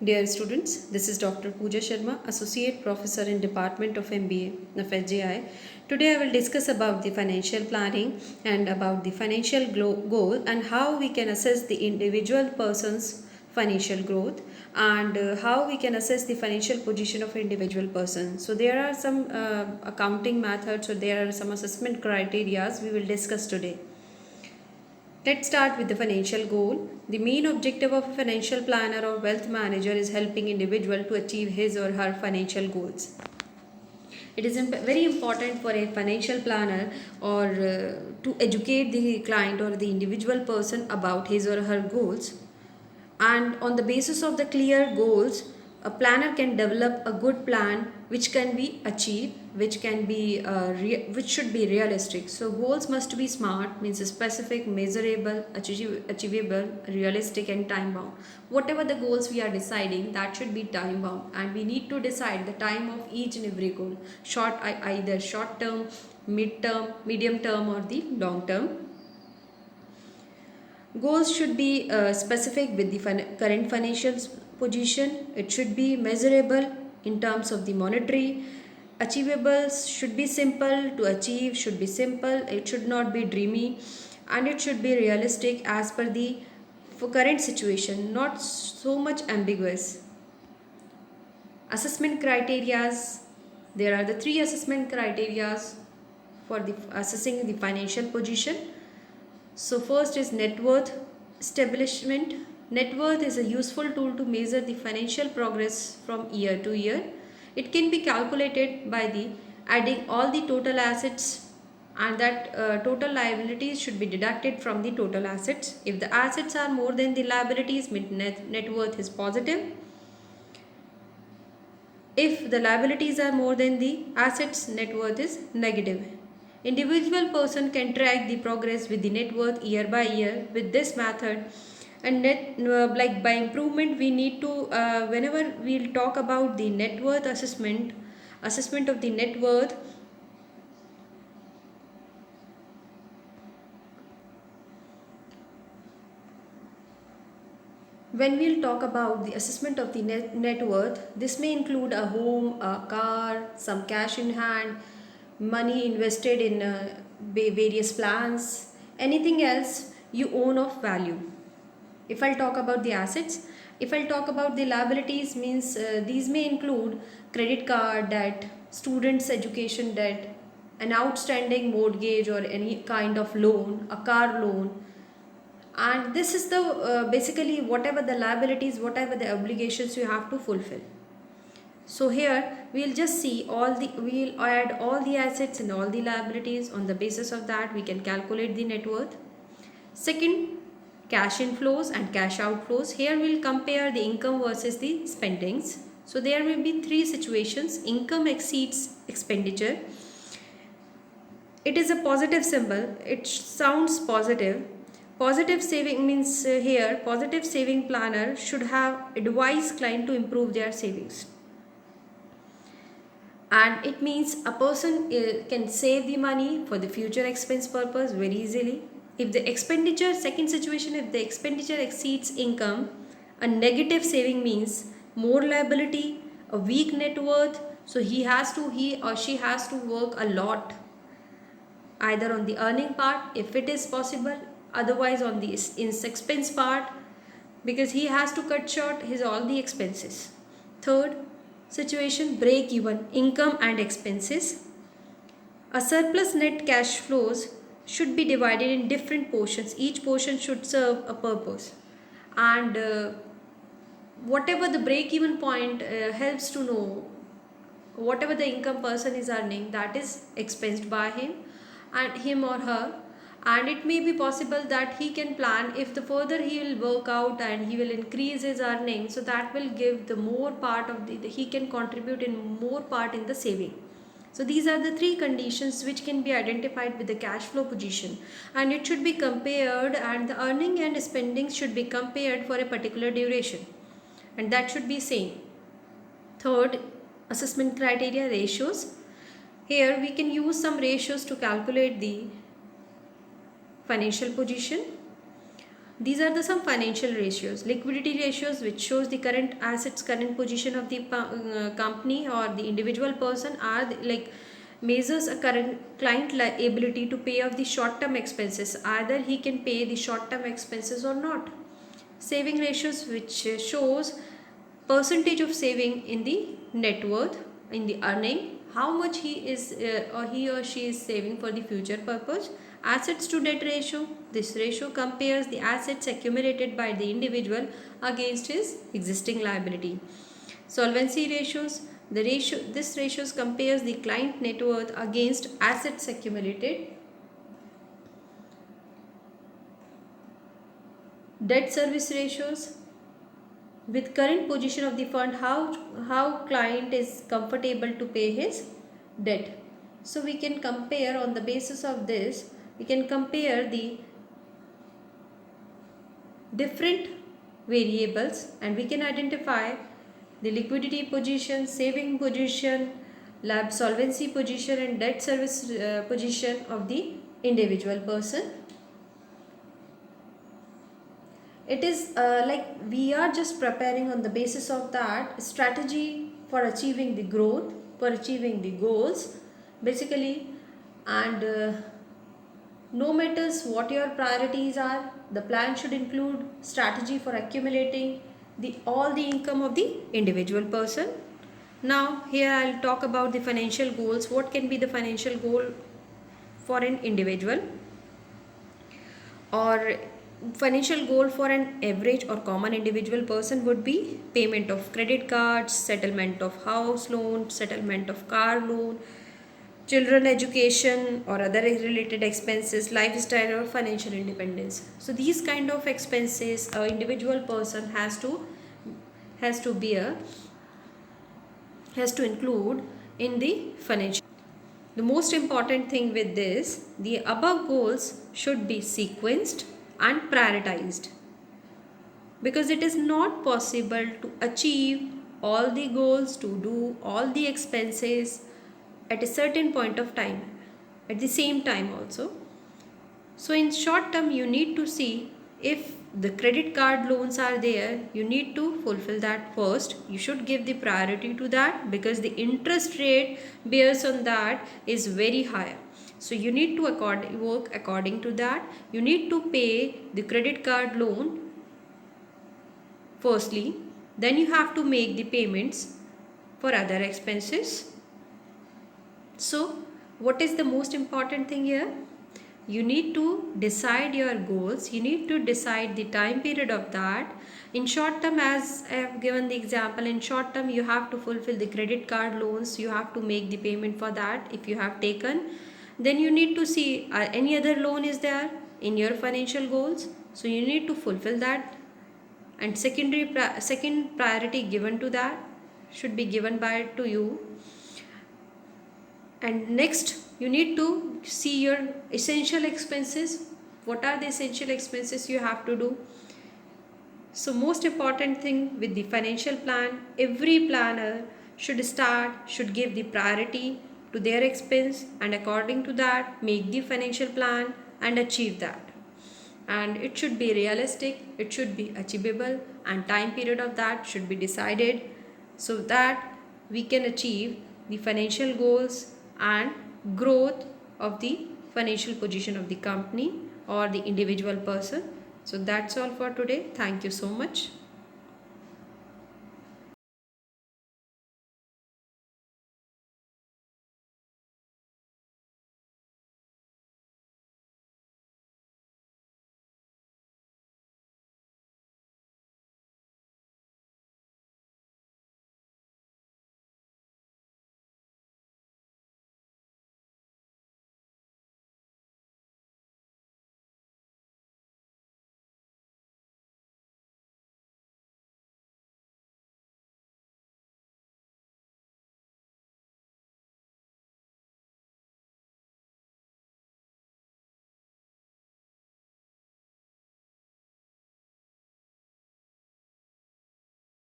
Dear students, this is Dr. Pooja Sharma, Associate Professor in Department of MBA of SJI. Today I will discuss about the financial planning and about the financial goal and how we can assess the individual person's financial growth and how we can assess the financial position of individual person. So there are some accounting methods or there are some assessment criteria we will discuss today. Let's start with the financial goal. The main objective of a financial planner or wealth manager is helping individual to achieve his or her financial goals. It is very important for a financial planner or to educate the client or the individual person about his or her goals, and on the basis of the clear goals a planner can develop a good plan which can be achieved, which can be which should be realistic. So goals must be smart, means specific, measurable, achievable, realistic and time bound. Whatever the goals we are deciding, that should be time bound, and we need to decide the time of each and every goal, either short term, mid term, medium term or the long term. Goals should be specific with the current financial position. It should be measurable in terms of the monetary. Achievables should be simple to achieve, should be simple. It should not be dreamy, and it should be realistic as per the current situation, not so much ambiguous. Assessment criterias. There are the three assessment criterias for the assessing the financial position. So first is net worth establishment. Net worth is a useful tool to measure the financial progress from year to year. It can be calculated by the adding all the total assets, and that total liabilities should be deducted from the total assets. If the assets are more than the liabilities, net worth is positive. If the liabilities are more than the assets, net worth is negative. Individual person can track the progress with the net worth year by year with this method. And like by improvement, we need to whenever we'll talk about the net worth assessment of the net worth. When we'll talk about the assessment of the net worth, this may include a home, a car, some cash in hand, money invested in various plans, anything else you own of value. If I'll talk about the assets, if I'll talk about the liabilities, means these may include credit card debt, students' education debt, an outstanding mortgage or any kind of loan, a car loan, and this is the basically whatever the liabilities, whatever the obligations you have to fulfill. So here we'll just see we'll add all the assets and all the liabilities. On the basis of that we can calculate the net worth. Second, cash inflows and cash outflows. Here we'll compare the income versus the spendings. So there may be three situations. Income exceeds expenditure. It is a positive symbol, it sounds positive. Positive saving means here positive saving planner should have advised client to improve their savings, and it means a person can save the money for the future expense purpose very easily. If the expenditure, second situation, if the expenditure exceeds income, a negative saving means more liability, a weak net worth. So he or she has to work a lot, either on the earning part if it is possible, otherwise on the expense part, because he has to cut short his all the expenses. Third situation, break even income and expenses. A surplus net cash flows should be divided in different portions. Each portion should serve a purpose, and whatever the break even point helps to know whatever the income person is earning, that is expensed by him or her. And it may be possible that he can plan if the further he will work out and he will increase his earning, so that will give the more part of he can contribute in more part in the saving. So these are the three conditions which can be identified with the cash flow position, and it should be compared, and the earning and spending should be compared for a particular duration, and that should be same. Third assessment criteria, ratios. Here we can use some ratios to calculate the financial position. These are the some financial ratios. Liquidity ratios, which shows the current assets, current position of the company or the individual person, are like measures a current client ability to pay off the short term expenses. Either he can pay the short term expenses or not. Saving ratios, which shows percentage of saving in the net worth, in the earning, how much he or she is saving for the future purpose. Assets to debt ratio, this ratio compares the assets accumulated by the individual against his existing liability. Solvency ratios, this ratios compares the client net worth against assets accumulated. Debt service ratios, with current position of the fund, how client is comfortable to pay his debt. So we can compare, on the basis of this we can compare the different variables, and we can identify the liquidity position, saving position, lab solvency position, and debt service position of the individual person. It is like we are just preparing on the basis of that strategy for achieving the growth, for achieving the goals basically. And no matters what your priorities are, the plan should include strategy for accumulating all the income of the individual person. Now here I'll talk about the financial goals. What can be the financial goal for an individual, or financial goal for an average or common individual person would be payment of credit cards, settlement of house loan, settlement of car loan, children education or other related expenses, lifestyle or financial independence. So these kind of expenses an individual person has to bear, has to include in the financial. The most important thing with this, the above goals should be sequenced and prioritized, because it is not possible to achieve all the goals, to do all the expenses at a certain point of time at the same time also. So in short term, you need to see if the credit card loans are there, you need to fulfill that first. You should give the priority to that, because the interest rate bears on that is very high. So you need to work according to that. You need to pay the credit card loan firstly, then you have to make the payments for other expenses. So what is the most important thing here? You need to decide your goals, you need to decide the time period of that. In short term, as I have given the example, in short term you have to fulfill the credit card loans, you have to make the payment for that if you have taken. Then you need to see any other loan is there in your financial goals, so you need to fulfill that. And second priority given to that should be given by to you. And next, you need to see your essential expenses. What are the essential expenses you have to do? So most important thing with the financial plan, every planner should give the priority to their expense, and according to that make the financial plan and achieve that. And it should be realistic, it should be achievable, and time period of that should be decided, so that we can achieve the financial goals and growth of the financial position of the company or the individual person. So that's all for today. Thank you so much.